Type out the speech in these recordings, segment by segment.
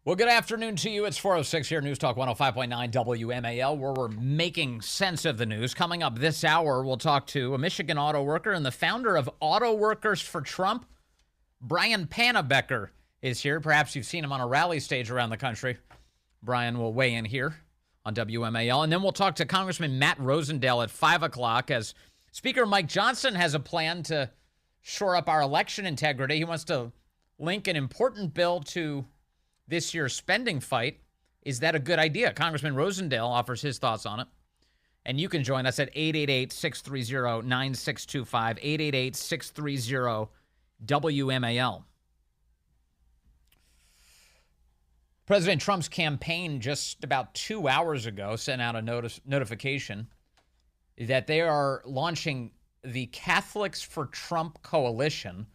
Well, good afternoon to you. It's 4:06 here, News Talk 105.9 WMAL, where we're making sense of the news. Coming up this hour, we'll talk to a Michigan auto worker and the founder of Autoworkers for Trump. Brian Pannebecker is here. Perhaps you've seen him on a rally stage around the country. Brian will weigh in here on WMAL. And then we'll talk to Congressman Matt Rosendale at 5 o'clock as Speaker Mike Johnson has a plan to shore up our election integrity. He wants to link an important bill to this year's spending fight. Is that a good idea? Congressman Rosendale offers his thoughts on it. And you can join us at 888-630-9625, 888-630-WMAL. President Trump's campaign just about 2 hours ago sent out a notification that they are launching the Catholics for Trump Coalition,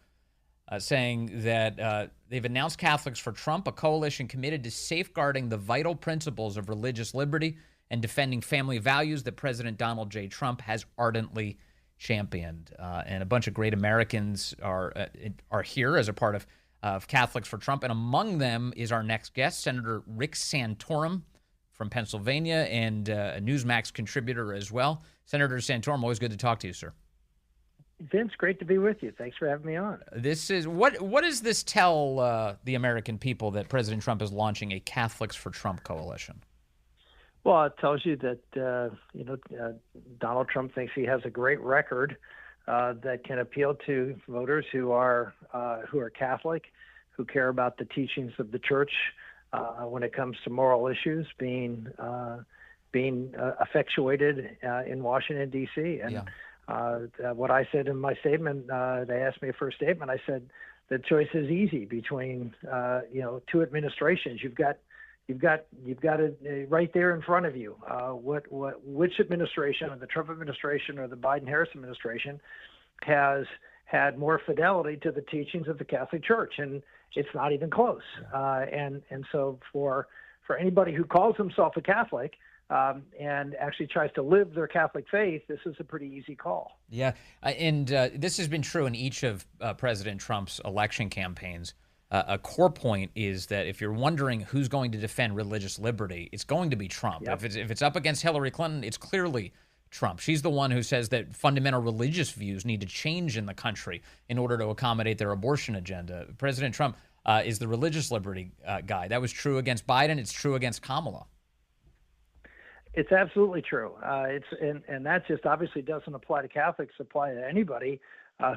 saying that they've announced Catholics for Trump, a coalition committed to safeguarding the vital principles of religious liberty and defending family values that President Donald J. Trump has ardently championed. And a bunch of great Americans are here as a part of Catholics for Trump. And among them is our next guest, Senator Rick Santorum from Pennsylvania and a NewsMax contributor as well. Senator Santorum, always good to talk to you, sir. Vince, great to be with you. Thanks for having me on. This is what does this tell the American people that President Trump is launching a Catholics for Trump coalition? Well, it tells you that Donald Trump thinks he has a great record that can appeal to voters who are Catholic, who care about the teachings of the church when it comes to moral issues being effectuated in Washington D.C. And yeah. What I said in my statement, they asked me for a statement. I said the choice is easy between two administrations. You've got it right there in front of you. Which administration, the Trump administration or the Biden-Harris administration, has had more fidelity to the teachings of the Catholic Church, and it's not even close. And so for anybody who calls himself a Catholic and actually tries to live their Catholic faith, this is a pretty easy call. Yeah, and this has been true in each of President Trump's election campaigns. A core point is that if you're wondering who's going to defend religious liberty, it's going to be Trump. Yep. If it's up against Hillary Clinton, it's clearly Trump. She's the one who says that fundamental religious views need to change in the country in order to accommodate their abortion agenda. President Trump is the religious liberty guy. That was true against Biden. It's true against Kamala. It's absolutely true. And that just obviously doesn't apply to Catholics, apply to anybody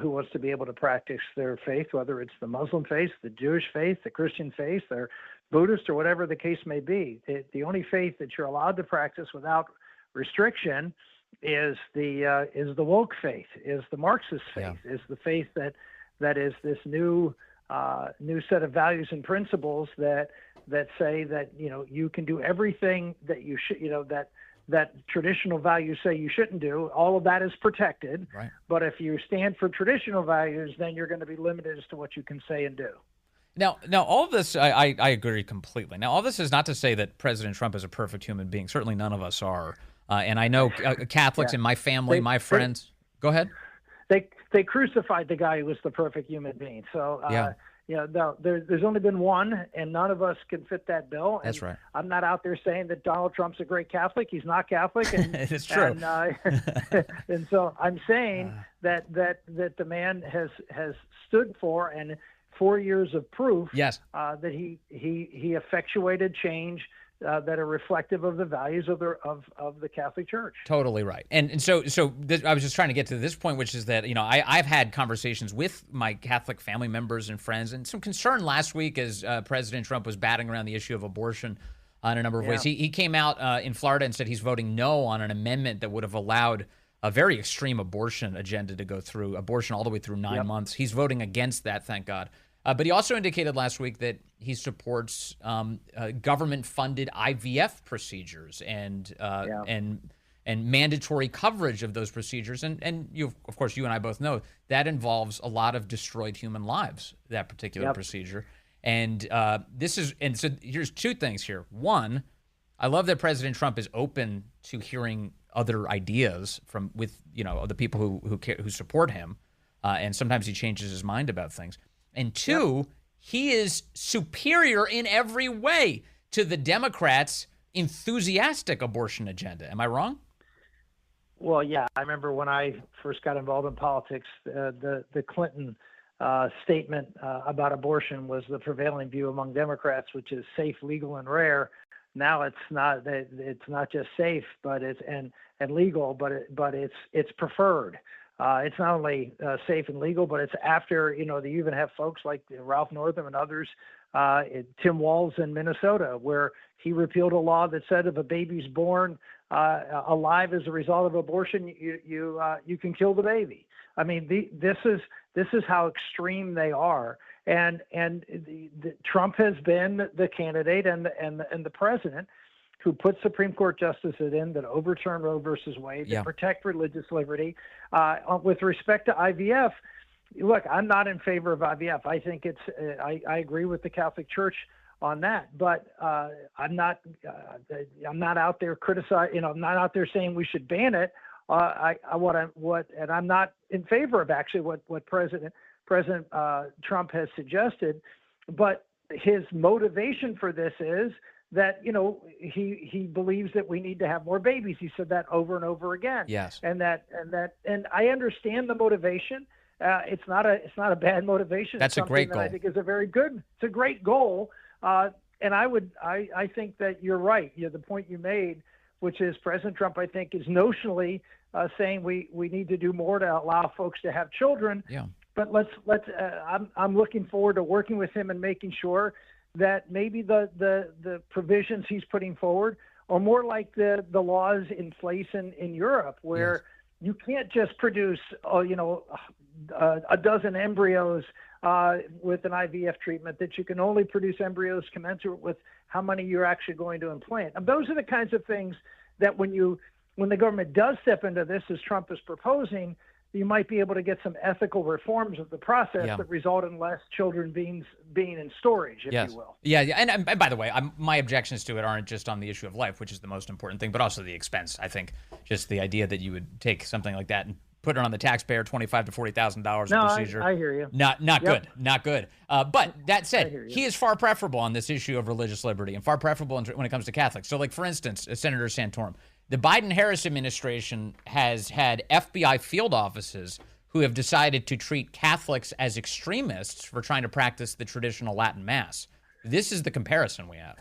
who wants to be able to practice their faith, whether it's the Muslim faith, the Jewish faith, the Christian faith, or Buddhist, or whatever the case may be. The only faith that you're allowed to practice without restriction is the woke faith, is the Marxist faith, is the faith that is this new set of values and principles that say that you can do everything that you should, that traditional values say you shouldn't do. All of that is protected. Right. But if you stand for traditional values, then you're going to be limited as to what you can say and do. Now, all of this, I agree completely. Now, all this is not to say that President Trump is a perfect human being. Certainly none of us are. And I know Catholics in my family, my friends. Go ahead. They crucified the guy who was the perfect human being. So, there's only been one, and none of us can fit that bill. That's right. I'm not out there saying that Donald Trump's a great Catholic. He's not Catholic. And, it's true. And so I'm saying that the man has stood for, and 4 years of proof that he effectuated change that are reflective of the values of the Catholic Church. Totally right. And so I was just trying to get to this point, which is that, I've had conversations with my Catholic family members and friends, and some concern last week as President Trump was batting around the issue of abortion in a number of ways. He came out in Florida and said he's voting no on an amendment that would have allowed a very extreme abortion agenda to go through, abortion all the way through 9 months. He's voting against that, thank God. But he also indicated last week that he supports government-funded IVF procedures and mandatory coverage of those procedures. And you, of course, you and I both know that involves a lot of destroyed human lives, that particular procedure. And so here's two things here. One, I love that President Trump is open to hearing other ideas from the people who support him, and sometimes he changes his mind about things. And two, he is superior in every way to the Democrats' enthusiastic abortion agenda. Am I wrong? Well, yeah, I remember when I first got involved in politics, the Clinton statement about abortion was the prevailing view among Democrats, which is safe, legal, and rare. Now it's not. It's not just safe, but it's and legal, but it's preferred. It's not only safe and legal, but it's after, they even have folks like Ralph Northam and others, Tim Walz in Minnesota, where he repealed a law that said if a baby's born alive as a result of abortion, you can kill the baby. I mean, this is how extreme they are, and Trump has been the candidate and the president who put Supreme Court justices in that overturn Roe versus Wade, that protect religious liberty. With respect to IVF, look, I'm not in favor of IVF. I think I agree with the Catholic Church on that, but I'm not out there criticizing. I'm not out there saying we should ban it. And I'm not in favor of actually what President Trump has suggested, but his motivation for this is that he believes that we need to have more babies. He said that over and over again. Yes. And I understand the motivation. It's not a bad motivation. That's a great goal. I think is a very good. It's a great goal. And I think that you're right. The point you made, which is President Trump, I think, is notionally saying we need to do more to allow folks to have children. Yeah. But I'm looking forward to working with him and making sure that maybe the provisions he's putting forward are more like the laws in place in Europe, where you can't just produce a dozen embryos with an IVF treatment, that you can only produce embryos commensurate with how many you're actually going to implant. And those are the kinds of things that when the government does step into this, as Trump is proposing, you might be able to get some ethical reforms of the process that result in less children being in storage, if you will. Yeah. And by the way, my objections to it aren't just on the issue of life, which is the most important thing, but also the expense. I think just the idea that you would take something like that and put it on the taxpayer, $25,000 to $40,000 a procedure. I hear you. Not good. Not good. But that said, he is far preferable on this issue of religious liberty and far preferable when it comes to Catholics. So, like, for instance, Senator Santorum, the Biden-Harris administration has had FBI field offices who have decided to treat Catholics as extremists for trying to practice the traditional Latin Mass. This is the comparison we have.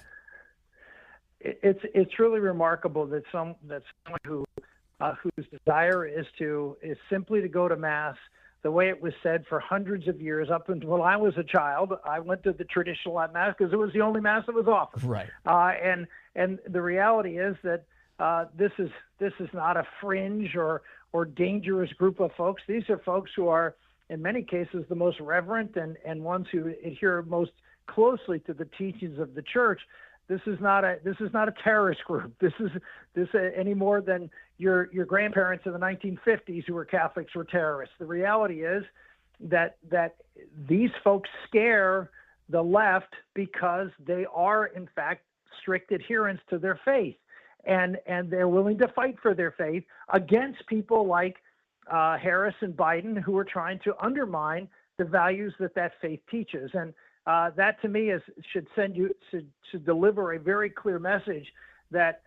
It's really remarkable that someone whose desire is simply to go to Mass the way it was said for hundreds of years up until I was a child. I went to the traditional Latin Mass because it was the only Mass that was offered. Right. And the reality is that this is not a fringe or dangerous group of folks. These are folks who are, in many cases, the most reverent and ones who adhere most closely to the teachings of the Church. This is not a terrorist group. This any more than your grandparents in the 1950s who were Catholics were terrorists. The reality is that these folks scare the left because they are, in fact, strict adherents to their faith. And they're willing to fight for their faith against people like Harris and Biden, who are trying to undermine the values that faith teaches. And that, to me, should send you to deliver a very clear message that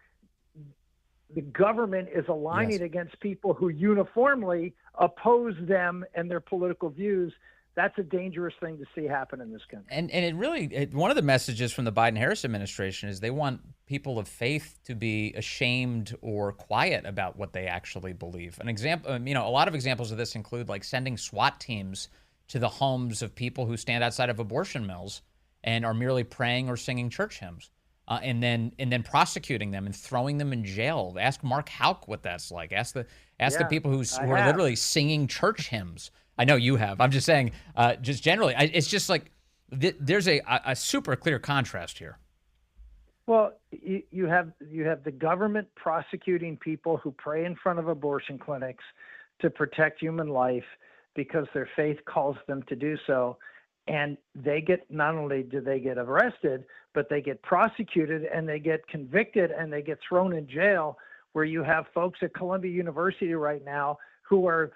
the government is aligning against people who uniformly oppose them and their political views. That's a dangerous thing to see happen in this country. And it really, one of the messages from the Biden-Harris administration is they want people of faith to be ashamed or quiet about what they actually believe. An example, a lot of examples of this include like sending SWAT teams to the homes of people who stand outside of abortion mills and are merely praying or singing church hymns, and then prosecuting them and throwing them in jail. Ask Mark Houck what that's like. Ask the people who are literally singing church hymns. I know you have. I'm just saying, just generally, it's just like there's a super clear contrast here. Well, you have the government prosecuting people who pray in front of abortion clinics to protect human life because their faith calls them to do so, and not only do they get arrested, but they get prosecuted and they get convicted and they get thrown in jail. Where you have folks at Columbia University right now who are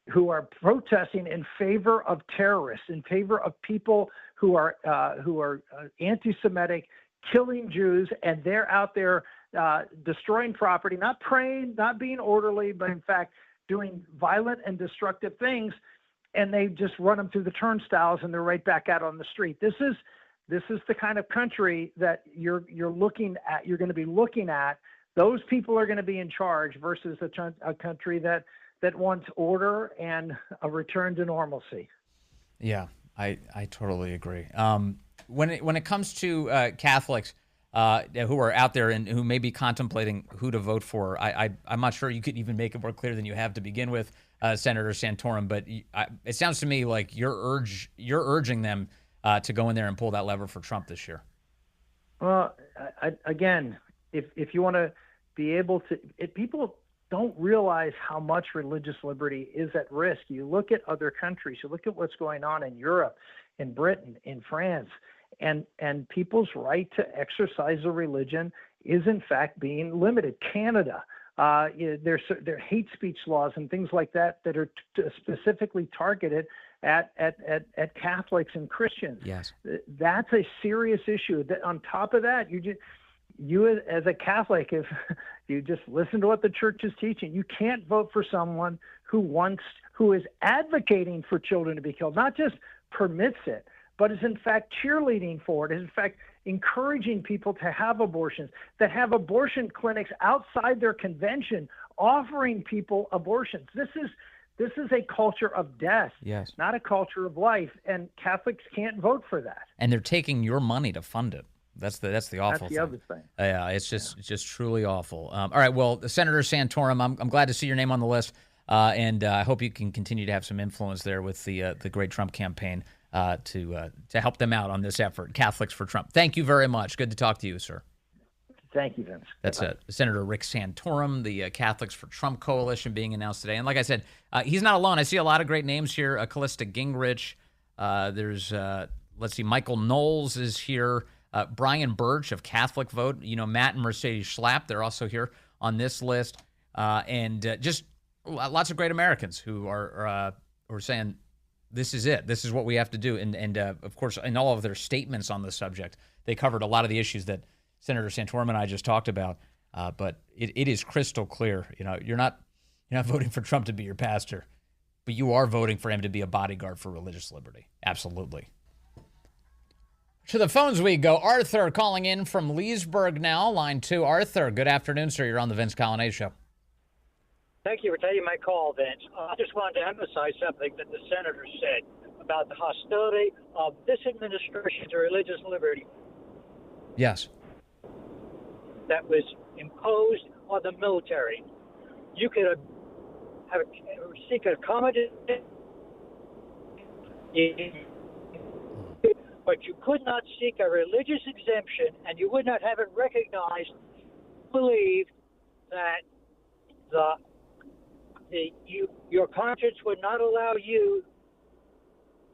who are protesting in favor of terrorists, in favor of people who are anti-Semitic, killing Jews, and they're out there destroying property, not praying, not being orderly, but in fact doing violent and destructive things, and they just run them through the turnstiles and they're right back out on the street. This is the kind of country that you're looking at. You're going to be looking at. Those people are going to be in charge versus a country that wants order and a return to normalcy. Yeah, I totally agree. When it comes to Catholics who are out there and who may be contemplating who to vote for, I'm not sure you could even make it more clear than you have to begin with, Senator Santorum. But it sounds to me like you're urging them to go in there and pull that lever for Trump this year. Well, again, if you want to be able to, people don't realize how much religious liberty is at risk. You look at other countries, you look at what's going on in Europe, in Britain, in France, and people's right to exercise a religion is in fact being limited. Canada, there are hate speech laws and things like that are specifically targeted at Catholics and Christians. Yes, that's a serious issue. That on top of that, you as a Catholic, if you just listen to what the church is teaching, you can't vote for someone who is advocating for children to be killed, not just permits it, but is in fact cheerleading for it, is in fact encouraging people to have abortions, that have abortion clinics outside their convention offering people abortions. This is a culture of death, yes, not a culture of life, and Catholics can't vote for that. And they're taking your money to fund it. That's the awful thing. That's the other thing. Yeah, it's just truly awful. All right, well, Senator Santorum, I'm glad to see your name on the list, and I hope you can continue to have some influence there with the great Trump campaign to help them out on this effort. Catholics for Trump. Thank you very much. Good to talk to you, sir. Thank you, Vince. That's Senator Rick Santorum, the Catholics for Trump coalition being announced today. And like I said, he's not alone. I see a lot of great names here. Callista Gingrich. There's, let's see, Michael Knowles is here. Brian Birch of Catholic Vote. Matt and Mercedes Schlapp, they're also here on this list. And just lots of great Americans who are saying, this is it. This is what we have to do. And of course, in all of their statements on the subject, they covered a lot of the issues that Senator Santorum and I just talked about. But it is crystal clear. You're not voting for Trump to be your pastor, but you are voting for him to be a bodyguard for religious liberty. Absolutely. To the phones we go. Arthur calling in from Leesburg now, line 2. Arthur, good afternoon, sir. You're on the Vince Coglianese Show. Thank you for taking my call, Vince. I just wanted to emphasize something that the senator said about the hostility of this administration to religious liberty. Yes. That was imposed on the military. You could seek accommodation, but you could not seek a religious exemption, and you would not have it recognized. Believe that your conscience would not allow you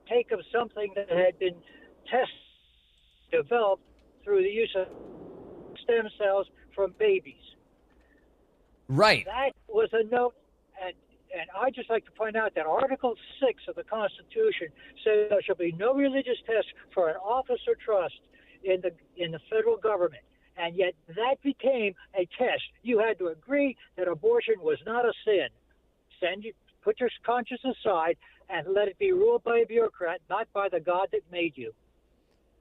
to take of something that had been developed through the use of stem cells from babies. Right. That was a note, and I'd just like to point out that Article 6 of the Constitution says there shall be no religious test for an office or trust in the federal government. And yet that became a test. You had to agree that abortion was not a sin. Put your conscience aside and let it be ruled by a bureaucrat, not by the God that made you.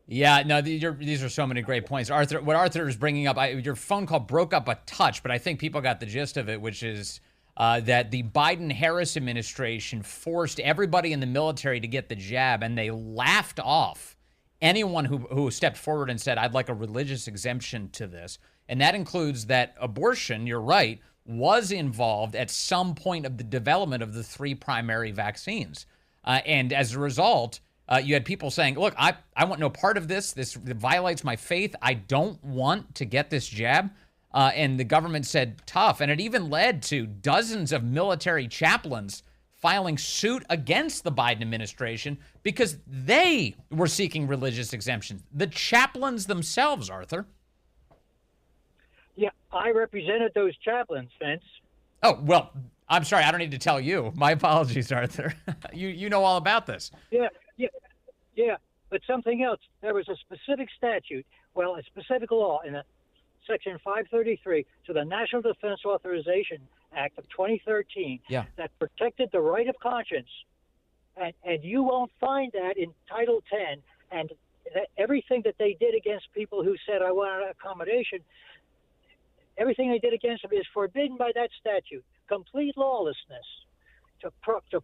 Yeah, no, these are so many great points. Arthur, what Arthur is bringing up, your phone call broke up a touch, but I think people got the gist of it, which is that the Biden-Harris administration forced everybody in the military to get the jab, and they laughed off anyone who stepped forward and said, I'd like a religious exemption to this. And that includes that abortion, you're right, was involved at some point of the development of the 3 primary vaccines. And as a result, you had people saying, look, I want no part of this. This violates my faith. I don't want to get this jab. And the government said, tough. And it even led to dozens of military chaplains filing suit against the Biden administration because they were seeking religious exemptions. The chaplains themselves, Arthur. Yeah, I represented those chaplains, Vince. Oh, well, I'm sorry, I don't need to tell you. My apologies, Arthur. You know all about this. Yeah. But something else. There was a specific statute, a specific law in Section 533 to the National Defense Authorization Act of 2013 that protected the right of conscience. And you won't find that in Title 10. And everything that they did against people who said, I want an accommodation, everything they did against them is forbidden by that statute. Complete lawlessness to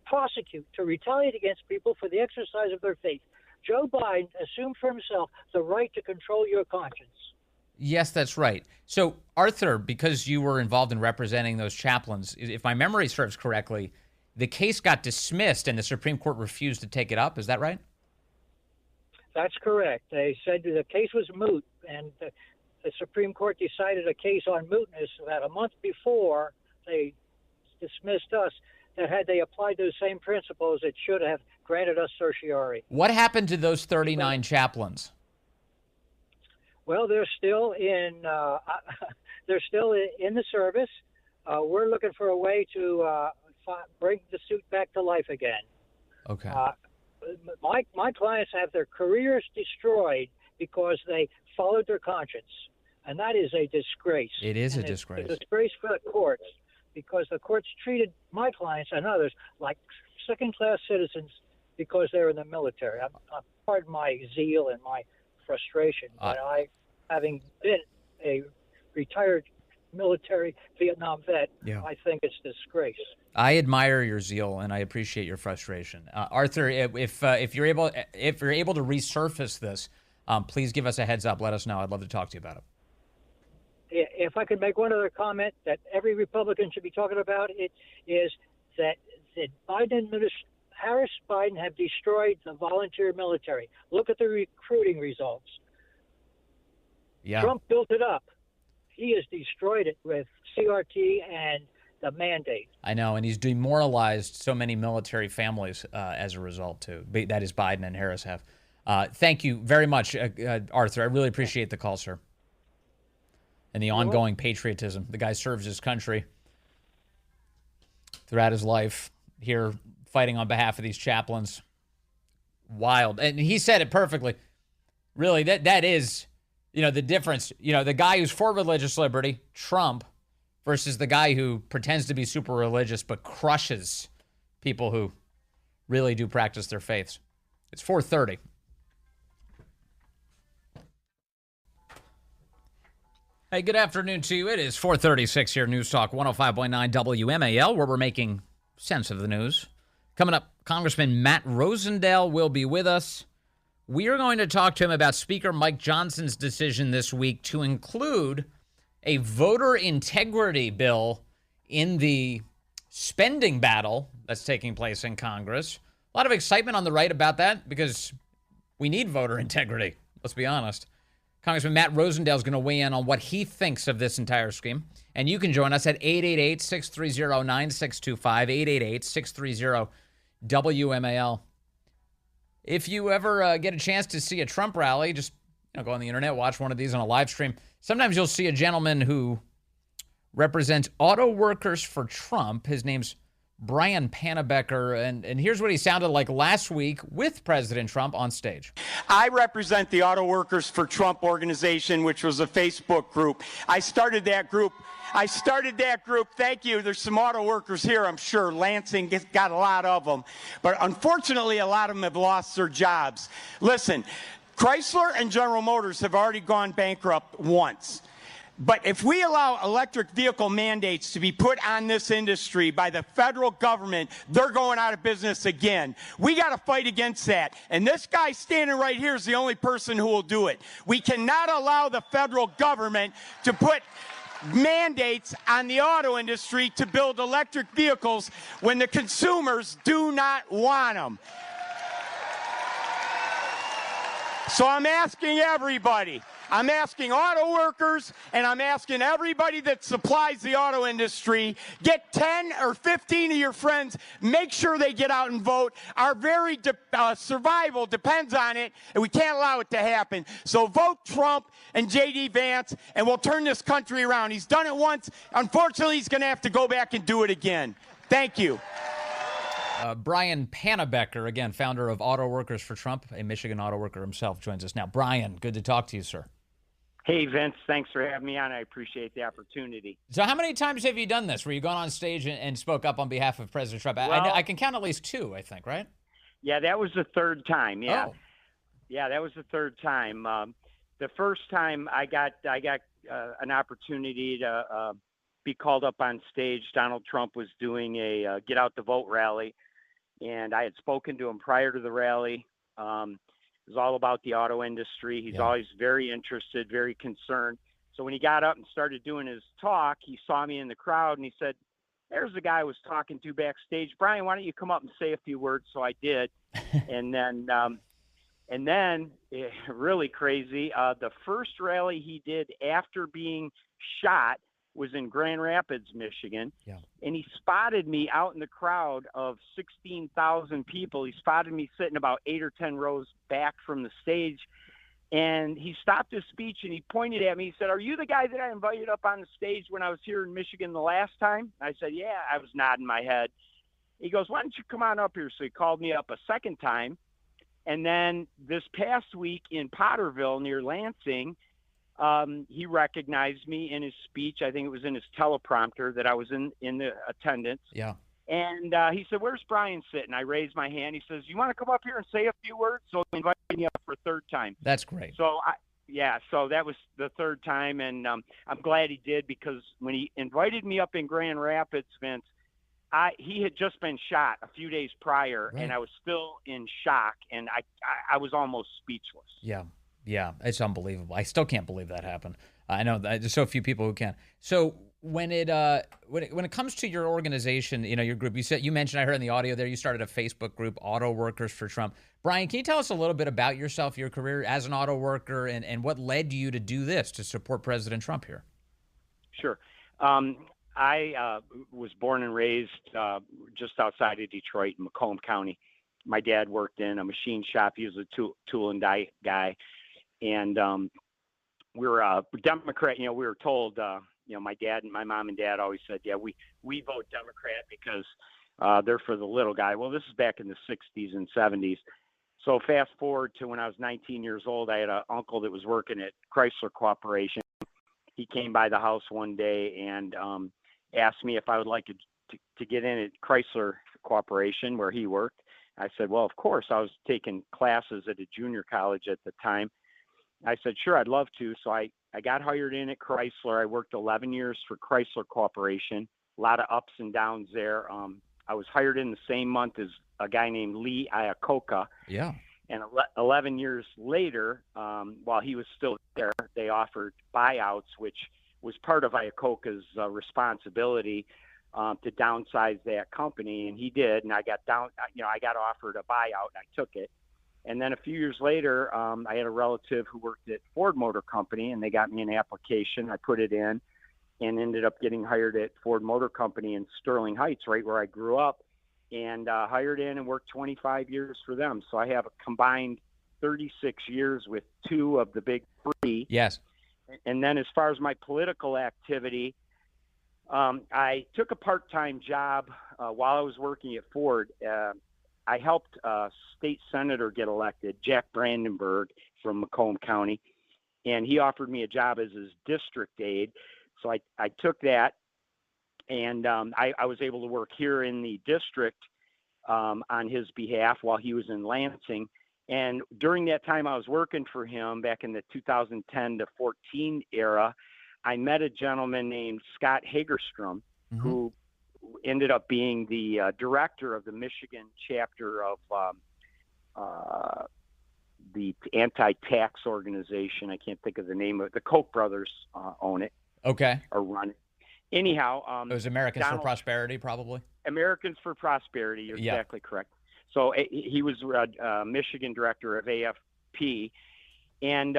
prosecute, to retaliate against people for the exercise of their faith. Joe Biden assumed for himself the right to control your conscience. Yes, that's right. So, Arthur, because you were involved in representing those chaplains, if my memory serves correctly, the case got dismissed and the Supreme Court refused to take it up. Is that right? That's correct. They said the case was moot, and the Supreme Court decided a case on mootness about a month before they dismissed us, that had they applied those same principles, it should have granted us certiorari. What happened to those 39 chaplains? Well, they're still in the service. We're looking for a way to bring the suit back to life again. Okay. My clients have their careers destroyed because they followed their conscience, and that is a disgrace. It is a disgrace. It's a disgrace for the courts, because the courts treated my clients and others like second-class citizens because they're in the military. Pardon my zeal and my frustration, but having been a retired military Vietnam vet, I think it's disgrace. I admire your zeal and I appreciate your frustration, Arthur. If you're able to resurface this, please give us a heads up. Let us know. I'd love to talk to you about it. If I could make one other comment that every Republican should be talking about, it is that Harris Biden have destroyed the volunteer military. Look at the recruiting results. Yeah. Trump built it up. He has destroyed it with CRT and the mandate. I know, and he's demoralized so many military families as a result, too. That is Biden and Harris have. Thank you very much, Arthur. I really appreciate the call, sir. And the ongoing patriotism. The guy serves his country throughout his life here fighting on behalf of these chaplains. Wild. And he said it perfectly. Really, that is, the difference. The guy who's for religious liberty, Trump, versus the guy who pretends to be super religious but crushes people who really do practice their faiths. It's 4:30. Hey, good afternoon to you. It is 4:36 here, News Talk 105.9 WMAL, where we're making sense of the news. Coming up, Congressman Matt Rosendale will be with us. We are going to talk to him about Speaker Mike Johnson's decision this week to include a voter integrity bill in the spending battle that's taking place in Congress. A lot of excitement on the right about that because we need voter integrity, let's be honest. Congressman Matt Rosendale is going to weigh in on what he thinks of this entire scheme. And you can join us at 888-630-9625, 888-630-WMAL. If you ever get a chance to see a Trump rally, just go on the internet, watch one of these on a live stream. Sometimes you'll see a gentleman who represents Autoworkers for Trump. His name's Brian Pannebecker, and here's what he sounded like last week with President Trump on stage. I represent the Autoworkers for Trump organization, which was a Facebook group. I started that group. Thank you. There's some auto workers here, I'm sure. Lansing got a lot of them. But unfortunately, a lot of them have lost their jobs. Listen, Chrysler and General Motors have already gone bankrupt once. But if we allow electric vehicle mandates to be put on this industry by the federal government, they're going out of business again. We got to fight against that. And this guy standing right here is the only person who will do it. We cannot allow the federal government to put mandates on the auto industry to build electric vehicles when the consumers do not want them. So I'm asking everybody. I'm asking auto workers, and I'm asking everybody that supplies the auto industry, get 10 or 15 of your friends, make sure they get out and vote. Our very survival depends on it, and we can't allow it to happen. So vote Trump and J.D. Vance, and we'll turn this country around. He's done it once. Unfortunately, he's going to have to go back and do it again. Thank you. Brian Pannebecker, again, founder of Autoworkers for Trump, a Michigan auto worker himself, joins us now. Brian, good to talk to you, sir. Hey, Vince, thanks for having me on. I appreciate the opportunity. So how many times have you done this where you gone on stage and spoke up on behalf of President Trump? Well, I can count at least 2, I think, right? Yeah, that was the third time. Yeah. Oh. Yeah, that was the third time. The first time I got an opportunity to be called up on stage. Donald Trump was doing a Get Out the Vote rally, and I had spoken to him prior to the rally. It was all about the auto industry. He's always very interested, very concerned. So when he got up and started doing his talk, he saw me in the crowd and he said, "There's the guy I was talking to backstage. Brian, why don't you come up and say a few words?" So I did. And then really crazy, the first rally he did after being shot was in Grand Rapids, Michigan. Yeah. And he spotted me out in the crowd of 16,000 people. He spotted me sitting about 8 or 10 rows back from the stage. And he stopped his speech and he pointed at me. He said, "Are you the guy that I invited up on the stage when I was here in Michigan the last time?" I said, "Yeah." I was nodding my head. He goes, "Why don't you come on up here?" So he called me up a second time. And then this past week in Potterville near Lansing, he recognized me in his speech. I think it was in his teleprompter that I was in the attendance. Yeah. And he said, "Where's Brian sitting?" I raised my hand. He says, "You want to come up here and say a few words?" So he invited me up for a third time. That's great. So so that was the third time, and I'm glad he did, because when he invited me up in Grand Rapids, Vince, he had just been shot a few days prior, and I was still in shock, and I was almost speechless. Yeah, it's unbelievable. I still can't believe that happened. I know there's so few people who can. So when it comes to your organization, your group, you mentioned, I heard in the audio there, you started a Facebook group, Auto Workers for Trump. Brian, can you tell us a little bit about yourself, your career as an auto worker, and what led you to do this, to support President Trump here? Sure. I was born and raised just outside of Detroit in Macomb County. My dad worked in a machine shop. He was a tool and die guy. And we were Democrat. We were told, my mom and dad always said, "Yeah, we vote Democrat because they're for the little guy." Well, this is back in the 60s and 70s. So fast forward to when I was 19 years old, I had an uncle that was working at Chrysler Corporation. He came by the house one day and asked me if I would like to get in at Chrysler Corporation where he worked. I said, "Well, of course." I was taking classes at a junior college at the time. I said, "Sure, I'd love to." So I got hired in at Chrysler. I worked 11 years for Chrysler Corporation, a lot of ups and downs there. I was hired in the same month as a guy named Lee Iacocca. Yeah. And 11 years later, while he was still there, they offered buyouts, which was part of Iacocca's responsibility to downsize that company, and he did. And I got offered a buyout, and I took it. And then a few years later, I had a relative who worked at Ford Motor Company, and they got me an application. I put it in and ended up getting hired at Ford Motor Company in Sterling Heights, right where I grew up, and hired in and worked 25 years for them. So I have a combined 36 years with 2 of the big 3. Yes. And then as far as my political activity, I took a part-time job while I was working at Ford. I helped a state senator get elected, Jack Brandenburg from Macomb County, and he offered me a job as his district aide. So I took that, and I was able to work here in the district on his behalf while he was in Lansing. And during that time I was working for him back in the 2010 to 14 era, I met a gentleman named Scott Hagerstrom, who ended up being the director of the Michigan chapter of the anti-tax organization. I can't think of the name of it. The Koch brothers own it. Okay. Or run it. Anyhow. It was Americans for Prosperity, probably? Americans for Prosperity. You're exactly correct. So he was Michigan director of AFP. And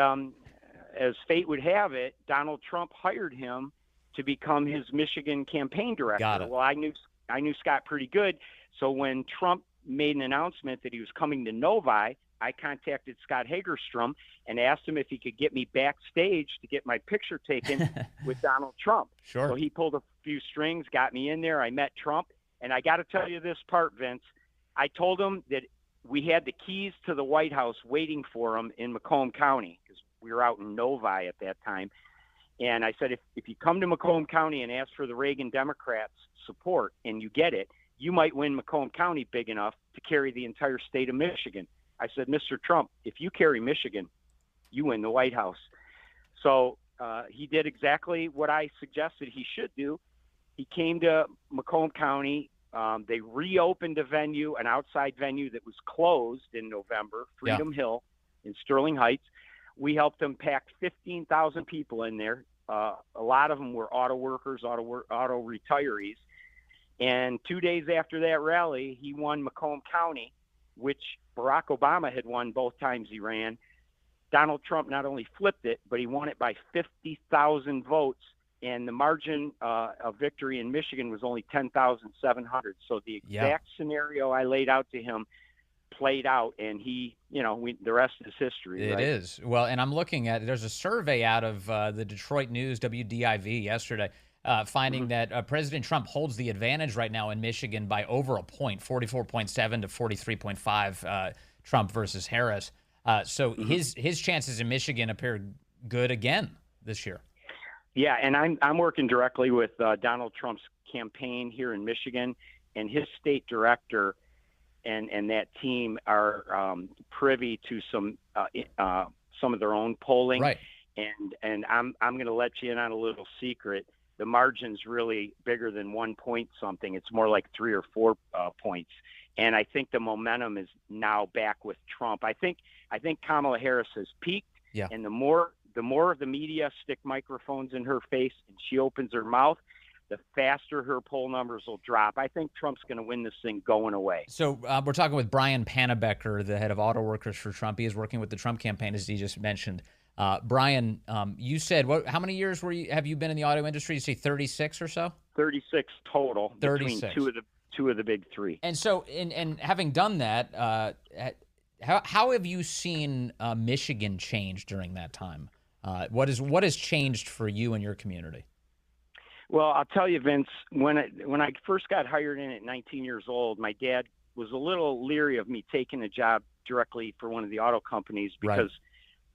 as fate would have it, Donald Trump hired him to become his Michigan campaign director. Got it. Well, I knew Scott pretty good. So when Trump made an announcement that he was coming to Novi, I contacted Scott Hagerstrom and asked him if he could get me backstage to get my picture taken with Donald Trump. Sure. So he pulled a few strings, got me in there. I met Trump. And I got to tell you this part, Vince. I told him that we had the keys to the White House waiting for him in Macomb County, because we were out in Novi at that time. And I said, if you come to Macomb County and ask for the Reagan Democrats' support and you get it, you might win Macomb County big enough to carry the entire state of Michigan. I said, Mr. Trump, if you carry Michigan, you win the White House. So he did exactly what I suggested he should do. He came to Macomb County. They reopened a venue, an outside venue that was closed in November, Freedom Hill in Sterling Heights. We helped them pack 15,000 people in there. A lot of them were auto workers, auto retirees. And 2 days after that rally, he won Macomb County, which Barack Obama had won both times he ran. Donald Trump not only flipped it, but he won it by 50,000 votes. And the margin of victory in Michigan was only 10,700. So the exact scenario I laid out to him played out, and he, the rest is history. It is. Well, and I'm looking at, there's a survey out of the Detroit News, WDIV, yesterday, finding that President Trump holds the advantage right now in Michigan by over a point, 44.7 to 43.5, Trump versus Harris. So his chances in Michigan appear good again this year. Yeah, and I'm working directly with Donald Trump's campaign here in Michigan, and his state director and that team are privy to some of their own polling. Right. And I'm going to let you in on a little secret. The margin's really bigger than 1 point something. It's more like 3 or 4 points. And I think the momentum is now back with Trump. I think Kamala Harris has peaked. Yeah. And the more the media stick microphones in her face and she opens her mouth, the faster her poll numbers will drop. I think Trump's going to win this thing going away. So we're talking with Brian Pannebecker, the head of Autoworkers for Trump. He is working with the Trump campaign, as he just mentioned. Brian, you said, how many years have you been in the auto industry? You say 36 or so? 36 total 36. Between two of the big three. And so, and having done that, how have you seen Michigan change during that time? What has changed for you and your community? Well, I'll tell you, Vince, when I first got hired in at 19 years old, my dad was a little leery of me taking a job directly for one of the auto companies because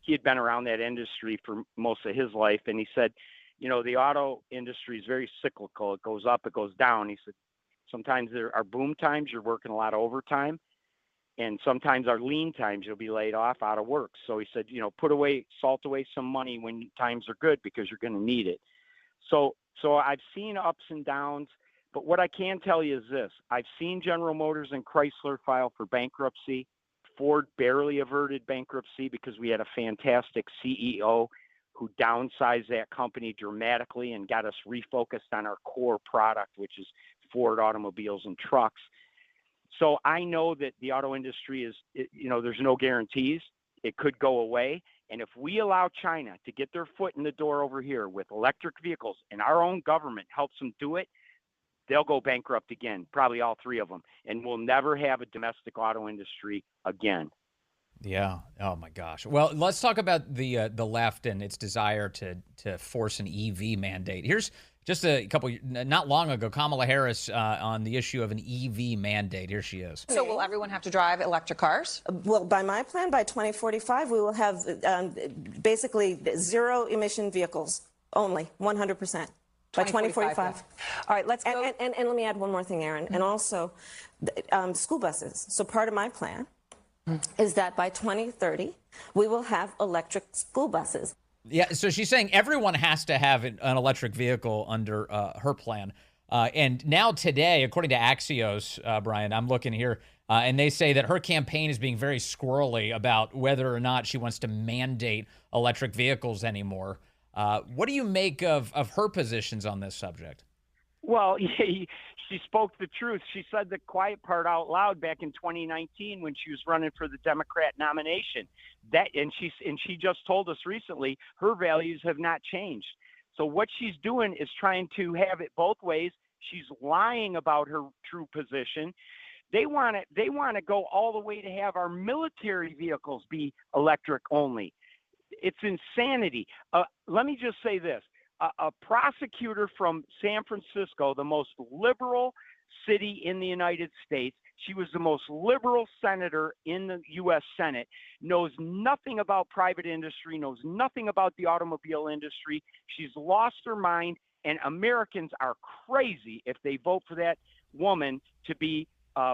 he had been around that industry for most of his life. And he said, the auto industry is very cyclical. It goes up, it goes down. He said, sometimes there are boom times, you're working a lot of overtime. And sometimes our lean times, you'll be laid off, out of work. So he said, salt away some money when times are good because you're going to need it. So I've seen ups and downs, but what I can tell you is this. I've seen General Motors and Chrysler file for bankruptcy. Ford barely averted bankruptcy because we had a fantastic CEO who downsized that company dramatically and got us refocused on our core product, which is Ford automobiles and trucks. So I know that the auto industry there's no guarantees. It could go away. And if we allow China to get their foot in the door over here with electric vehicles and our own government helps them do it, they'll go bankrupt again, probably all three of them. And we'll never have a domestic auto industry again. Yeah. Oh, my gosh. Well, let's talk about the left and its desire to force an EV mandate. Here's just not long ago, Kamala Harris on the issue of an EV mandate. Here she is. So will everyone have to drive electric cars? Well, by my plan, by 2045, we will have basically zero emission vehicles only, 100%. By 2045. All right, let's go. And let me add one more thing, Aaron, and also school buses. So part of my plan is that by 2030, we will have electric school buses. Yeah, so she's saying everyone has to have an electric vehicle under her plan. And now today, according to Axios, Brian, I'm looking here, and they say that her campaign is being very squirrely about whether or not she wants to mandate electric vehicles anymore. What do you make of her positions on this subject? Well, she spoke the truth. She said the quiet part out loud back in 2019 when she was running for the Democrat nomination. And she just told us recently her values have not changed. So what she's doing is trying to have it both ways. She's lying about her true position. They want to go all the way to have our military vehicles be electric only. It's insanity. Let me just say this. A prosecutor from San Francisco, the most liberal city in the United States. She was the most liberal senator in the U.S. Senate, knows nothing about private industry, knows nothing about the automobile industry. She's lost her mind, and Americans are crazy if they vote for that woman to be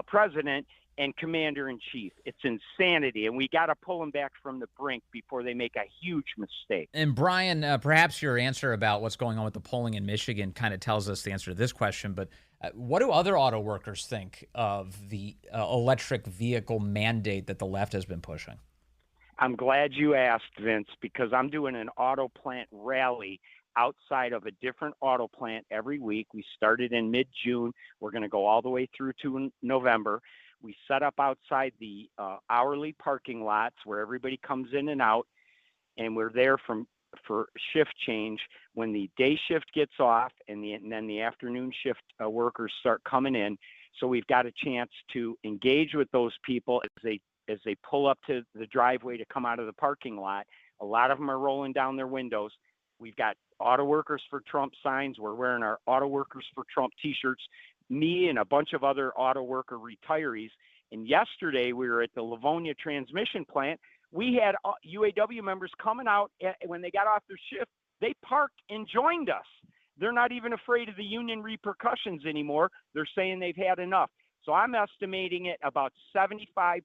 president and commander-in-chief. It's insanity, and we got to pull them back from the brink before they make a huge mistake. And Brian, perhaps your answer about what's going on with the polling in Michigan kind of tells us the answer to this question, but what do other auto workers think of the electric vehicle mandate that the left has been pushing? I'm glad you asked, Vince, because I'm doing an auto plant rally outside of a different auto plant every week. We started in mid-June. We're going to go all the way through to November. We set up outside the hourly parking lots where everybody comes in and out, and we're there for shift change when the day shift gets off, and then the afternoon shift workers start coming in. So we've got a chance to engage with those people as they pull up to the driveway to come out of the parking lot. A lot of them are rolling down their windows. We've got Auto Workers for Trump signs. We're wearing our Auto Workers for Trump t-shirts. Me and a bunch of other auto worker retirees. And yesterday we were at the Livonia transmission plant. We had UAW members coming out when they got off their shift. They parked and joined us. They're not even afraid of the union repercussions anymore. They're saying they've had enough. So I'm estimating it about 75%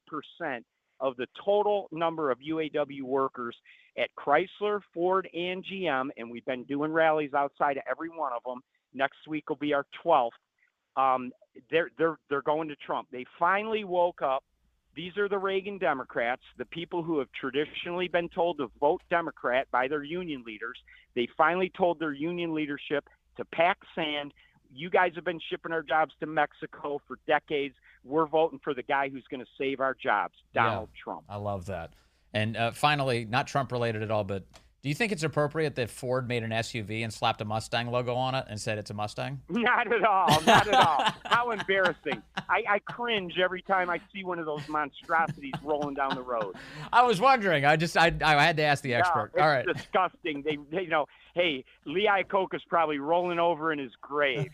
of the total number of UAW workers at Chrysler, Ford, and GM, and we've been doing rallies outside of every one of them. Next week will be our 12th. They're going to Trump. They finally woke up. These are the Reagan Democrats, the people who have traditionally been told to vote Democrat by their union leaders. They finally told their union leadership to pack sand. You guys have been shipping our jobs to Mexico for decades. We're voting for the guy who's going to save our jobs, Donald Trump. I love that. And finally, not Trump related at all, but do you think it's appropriate that Ford made an SUV and slapped a Mustang logo on it and said it's a Mustang? Not at all. Not at all. How embarrassing. I cringe every time I see one of those monstrosities rolling down the road. I was wondering. I had to ask the expert. No, it's all right. disgusting. They hey, Lee Iacocca's probably rolling over in his grave.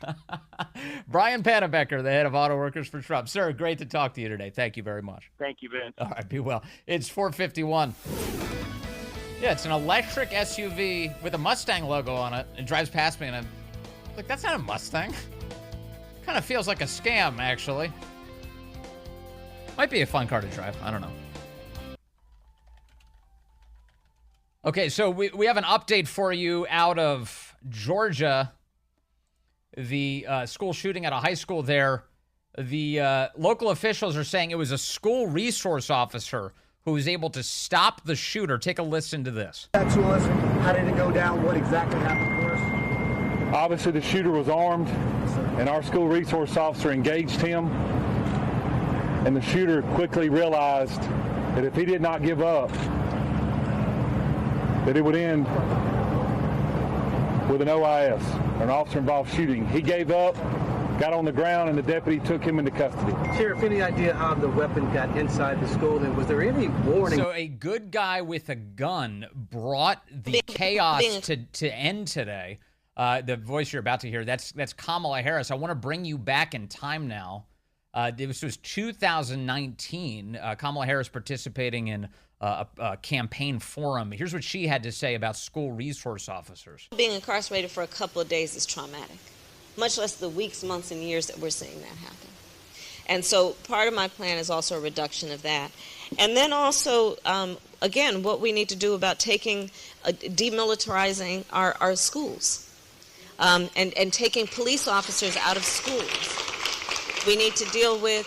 Brian Pannebecker, the head of Auto Workers for Trump. Sir, great to talk to you today. Thank you very much. Thank you, Vince. All right, be well. It's 4:51. Yeah, it's an electric SUV with a Mustang logo on it. It drives past me, and I'm like, that's not a Mustang. Kind of feels like a scam, actually. Might be a fun car to drive. I don't know. Okay, so we have an update for you out of Georgia. The school shooting at a high school there. The local officials are saying it was a school resource officer who was able to stop the shooter. Take a listen to this. How did it go down? What exactly happened for us? Obviously, the shooter was armed, and our school resource officer engaged him. And the shooter quickly realized that if he did not give up, that it would end with an OIS, an officer-involved shooting. He gave up, got on the ground, and the deputy took him into custody. Sheriff, any idea how the weapon got inside the school? And was there any warning? So a good guy with a gun brought the chaos to end today. The voice you're about to hear, that's Kamala Harris. I want to bring you back in time now. This was 2019. Kamala Harris participating in a campaign forum. Here's what she had to say about school resource officers. Being incarcerated for a couple of days is traumatic, much less the weeks, months, and years that we're seeing that happen. And so part of my plan is also a reduction of that. And then also, again, what we need to do about demilitarizing our schools and taking police officers out of schools. We need to deal with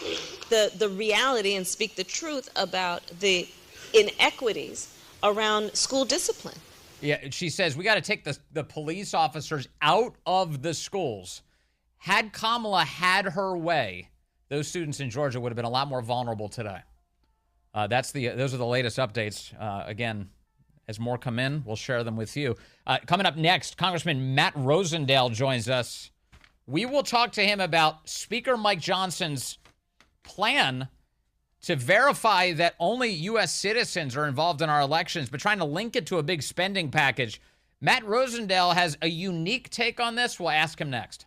the reality and speak the truth about the inequities around school discipline. Yeah, she says we got to take the police officers out of the schools. Had Kamala had her way, those students in Georgia would have been a lot more vulnerable today. Those are the latest updates. Again, as more come in, we'll share them with you. Coming up next, Congressman Matt Rosendale joins us. We will talk to him about Speaker Mike Johnson's plan to verify that only U.S. citizens are involved in our elections, but trying to link it to a big spending package. Matt Rosendale has a unique take on this. We'll ask him next.